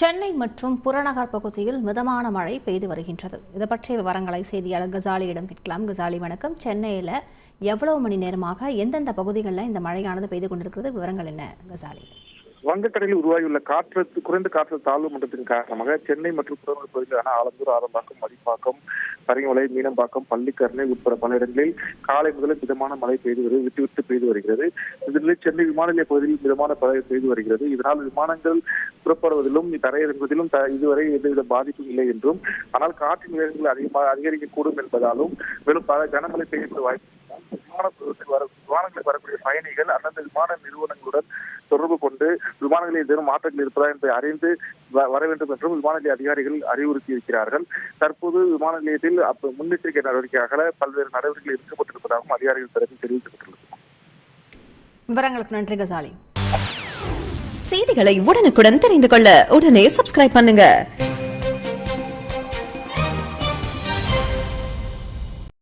சென்னை மற்றும் புறநகர் பகுதியில் மிதமான மழை பெய்து வருகின்றது. இது பற்றிய விவரங்களை செய்தியாளர் கசாலியிடம் கேட்கலாம். கசாலி வணக்கம். சென்னையில் எவ்வளவு மணி நேரமாக எந்தெந்த பகுதிகளில் இந்த மழையானது பெய்து கொண்டிருக்கிறது? விவரங்கள் என்ன கசாலி? வங்கக்கடலில் உருவாகியுள்ள குறைந்த காற்று தாழ்வு மண்டலத்தின் காரணமாக சென்னை மற்றும் புறநகர் பகுதிகளான ஆலந்தூர், ஆரம்பாக்கம், மடிப்பாக்கம், பரிங்கமலை, மீனம்பாக்கம், பள்ளிக்கரணை உட்பட பல இடங்களில் காலை முதல் மிதமான மழை விட்டு விட்டு பெய்து வருகிறது. இதில் சென்னை விமான நிலைய பகுதியில் மிதமான மழை பெய்து வருகிறது. இதனால் விமானங்கள் புறப்படுவதிலும் தரையிறங்குவதிலும் இதுவரை எந்தவித பாதிப்பும் இல்லை என்றும், ஆனால் காற்றின் வேகங்கள் அதிகரிக்கக்கூடும் என்பதாலும் மேலும் பல கனமழை பெய்யக்கூடிய வாய்ப்பு விமானங்களில் வரக்கூடிய பயணிகள் அந்தந்த விமான நிறுவனங்களுடன் தொடர்பு கொண்டு விமானங்களில் ஏதேனும் மாற்றங்கள் இருப்பதா என்பதை அறிந்து வர வேண்டும் என்றும் விமான நிலைய அதிகாரிகள் அறிவுறுத்தி இருக்கிறார்கள். தற்போது விமான நிலையத்தில் முன்னெச்சரிக்கை நடவடிக்கையாக பல்வேறு நடவடிக்கைகள் எடுக்கப்பட்டிருப்பதாகவும் அதிகாரிகள் தரப்பில் தெரிவிக்கப்பட்டுள்ளது. விவரங்களுக்கு நன்றி கசாலி. செய்திகளை உடனுக்குடன் தெரிந்து கொள்ள உடனே சப்ஸ்கிரைப் பண்ணுங்க.